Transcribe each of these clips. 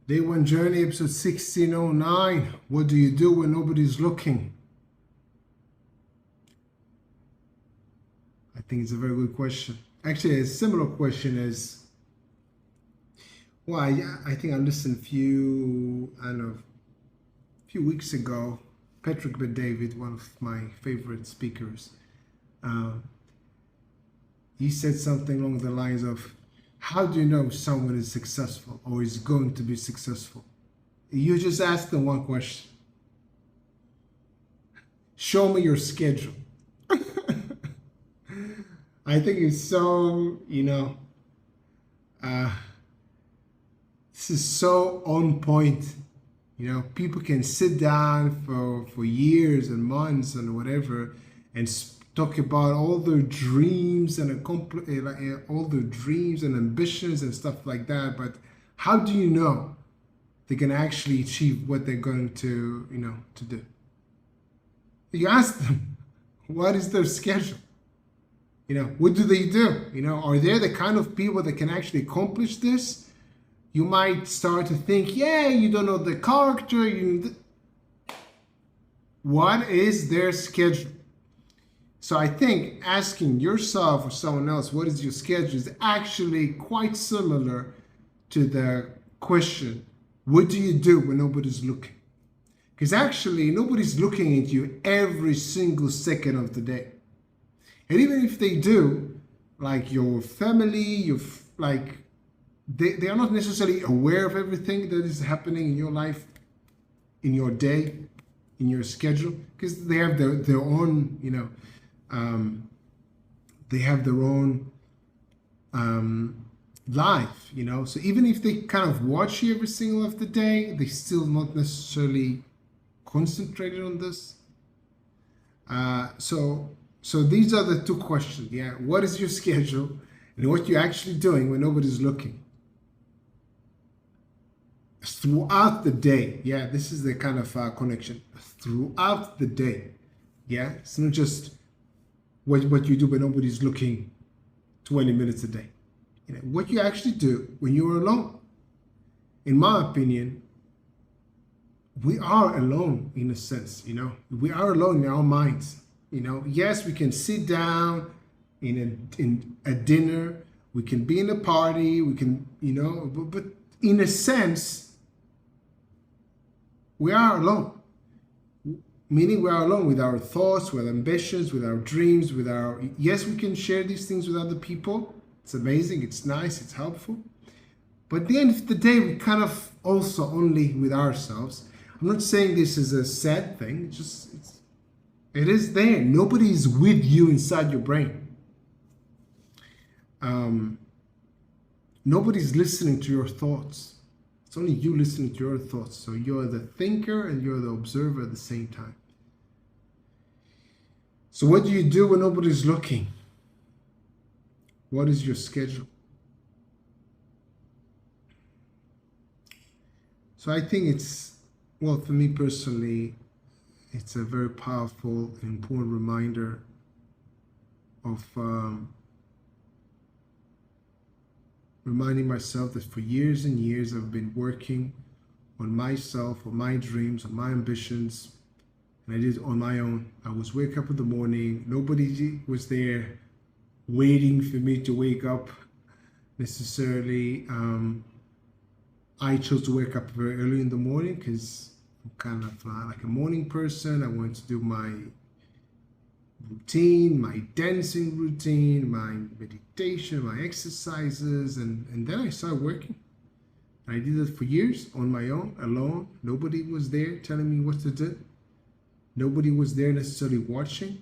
Day One Journey, episode 1609. What do you do when nobody's looking? I think it's a very good question. Actually, a similar question is, I think I listened a few weeks ago, Patrick Bet-David, one of my favorite speakers, he said something along the lines of, how do you know someone is successful or is going to be successful? You just ask them one question. Show me your schedule. I think it's so, this is so on point. People can sit down for years and months and whatever and talk about all their dreams and all their dreams and ambitions and stuff like that. But how do you know they can actually achieve what they're going to, to do? You ask them, what is their schedule? What do they do? Are they the kind of people that can actually accomplish this? You might start to think, yeah, you don't know the character. What is their schedule? So I think asking yourself or someone else, what is your schedule, is actually quite similar to the question, what do you do when nobody's looking? Because actually, nobody's looking at you every single second of the day. And even if they do, like your family, they are not necessarily aware of everything that is happening in your life, in your day, in your schedule, because they have their own, they have their own life, So even if they kind of watch you every single of the day, they still not necessarily concentrated on this. So these are the two questions. Yeah, what is your schedule, and what you're actually doing when nobody's looking throughout the day. Yeah, this is the kind of connection throughout the day. Yeah, it's not just what you do when nobody's looking 20 minutes a day. What you actually do when you're alone. In my opinion, we are alone in a sense. We are alone in our minds. Yes, we can sit down in a dinner, we can be in a party, we can, but in a sense, we are alone. Meaning we are alone with our thoughts, with ambitions, with our dreams, yes, we can share these things with other people. It's amazing, it's nice, it's helpful. But at the end of the day, we kind of also only with ourselves. I'm not saying this is a sad thing, it is there. Nobody is with you inside your brain. Nobody's listening to your thoughts. It's only you listening to your thoughts. So you're the thinker and you're the observer at the same time. So what do you do when nobody's looking? What is your schedule? So I think for me personally, it's a very powerful and important reminder of reminding myself that for years and years I've been working on myself, on my dreams, on my ambitions, and I did it on my own. I was wake up in the morning, nobody was there waiting for me to wake up necessarily. I chose to wake up very early in the morning because I'm kind of like a morning person. I wanted to do my routine, my dancing routine, my meditation, my exercises, and then I started working. I did it for years on my own, alone. Nobody was there telling me what to do. Nobody was there necessarily watching.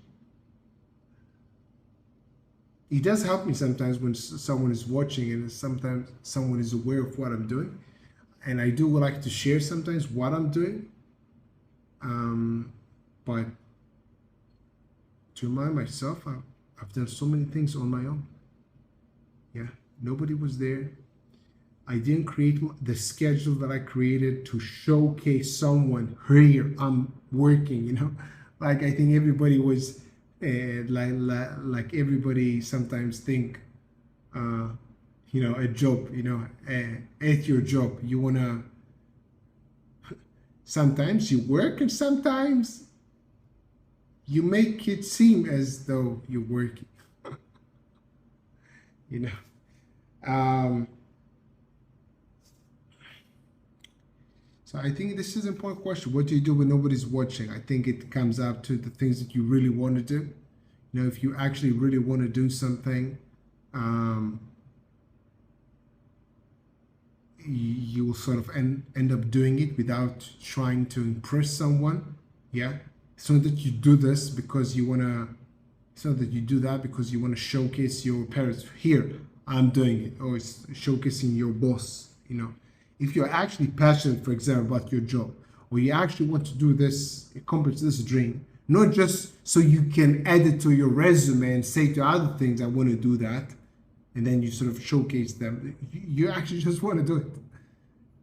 It does help me sometimes when someone is watching and sometimes someone is aware of what I'm doing. And I do like to share sometimes what I'm doing. But to remind myself, I've done so many things on my own. Yeah, nobody was there. I didn't create the schedule that I created to showcase someone, here I'm working, Like I think everybody was, like everybody sometimes think, a job, at your job, you want to Sometimes you work and sometimes you make it seem as though you're working. you know. So I think this is an important question. What do you do when nobody's watching? I think it comes up to the things that you really want to do. If you actually really want to do something, you will sort of end up doing it without trying to impress someone. Yeah. It's not that you do this because you want to, it's not that you do that because you want to showcase your parents. Here, I'm doing it. Or it's showcasing your boss, If you're actually passionate, for example, about your job, or you actually want to do this, accomplish this dream, not just so you can add it to your resume and say to other things, I want to do that, and then you sort of showcase them. You actually just want to do it.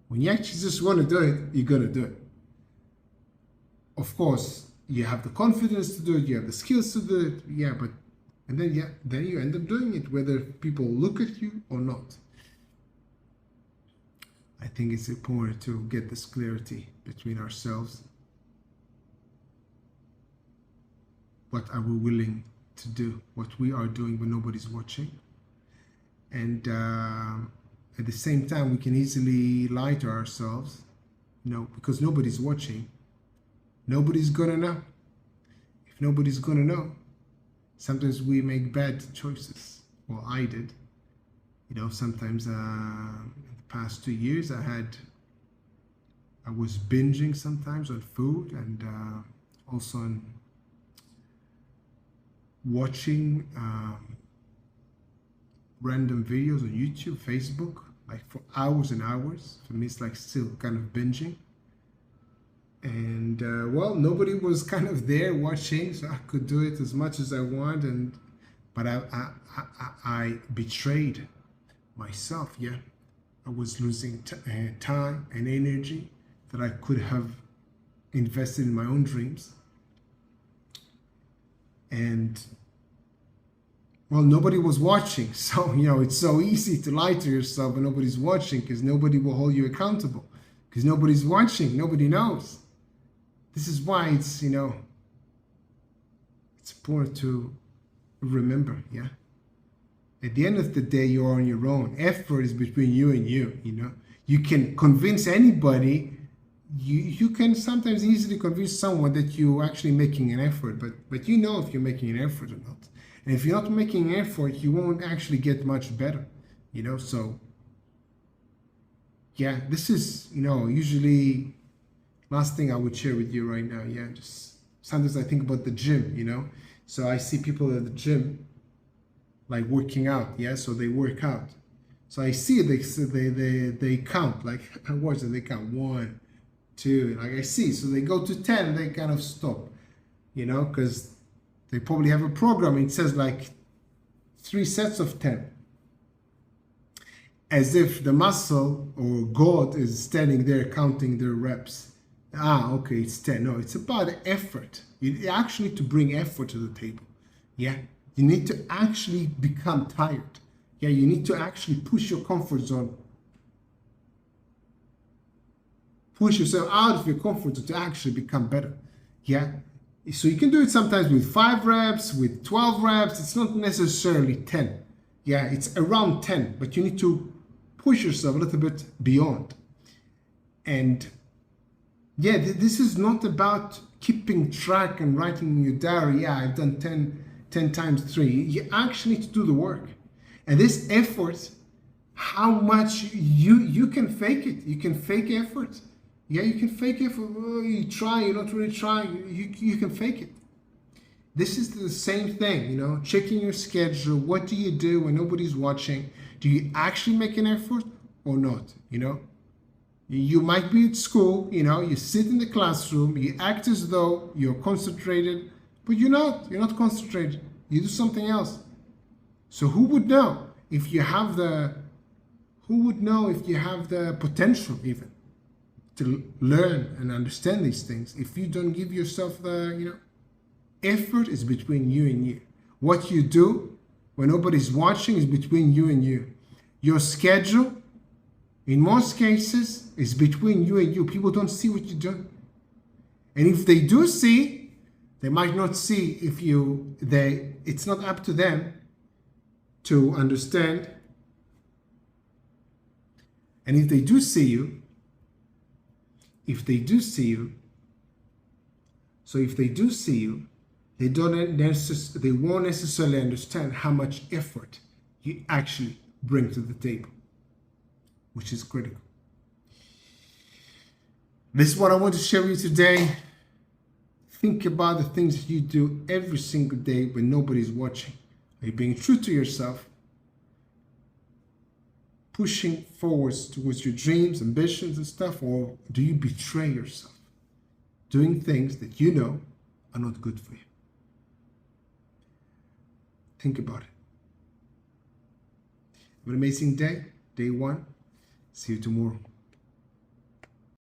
When you actually just want to do it, you're going to do it. Of course, you have the confidence to do it, you have the skills to do it, and then you end up doing it, whether people look at you or not. I think it's important to get this clarity between ourselves. What are we willing to do? What we are doing when nobody's watching? And at the same time, we can easily lie to ourselves, because nobody's watching. Nobody's gonna know. If nobody's gonna know, sometimes we make bad choices. Well, I did. Sometimes in the past 2 years, I was binging sometimes on food and also on watching random videos on YouTube, Facebook, like for hours and hours. For me, it's like still kind of binging. And nobody was kind of there watching, so I could do it as much as I want. But I betrayed myself. Yeah, I was losing time and energy that I could have invested in my own dreams. And nobody was watching. So, it's so easy to lie to yourself when nobody's watching, because nobody will hold you accountable, because nobody's watching, nobody knows. This is why it's important to remember, At the end of the day, you're on your own. Effort is between you and you, You can convince anybody. You can sometimes easily convince someone that you're actually making an effort, but if you're making an effort or not. And if you're not making an effort, you won't actually get much better, So, this is, usually last thing I would share with you right now. Just sometimes I think about the gym, So I see people at the gym, like working out, So they work out. So I see they count, like I watch them. They count 1, 2, like I see. So they go to 10 and they kind of stop, because they probably have a program. It says like 3 sets of 10. As if the muscle or God is standing there counting their reps. Okay, it's 10. No, it's about effort. You actually to bring effort to the table. You need to actually become tired. You need to actually push your comfort zone. Push yourself out of your comfort zone to actually become better. So you can do it sometimes with 5 reps, with 12 reps. It's not necessarily 10. It's around 10, but you need to push yourself a little bit beyond. And this is not about keeping track and writing in your diary. I've done 10 times 3. You actually need to do the work. And this effort, how much you can fake it. You can fake effort. You can fake effort. You try, you're not really trying. You can fake it. This is the same thing, checking your schedule. What do you do when nobody's watching? Do you actually make an effort or not? You might be at school, you sit in the classroom, you act as though you're concentrated, but you're not concentrated. You do something else. So who would know if you have the potential even to learn and understand these things if you don't give yourself the, effort is between you and you. What you do when nobody's watching is between you and you. Your schedule, in most cases, is between you and you. People don't see what you're doing. And if they do see, they might not see if it's not up to them to understand. And if they do see you, so if they do see you, they won't necessarily understand how much effort you actually bring to the table, which is critical. This is what I want to share with you today. Think about the things that you do every single day when nobody's watching. Are you being true to yourself? Pushing forwards towards your dreams, ambitions, and stuff, or do you betray yourself? Doing things that you know are not good for you. Think about it. Have an amazing day, day one. See you tomorrow.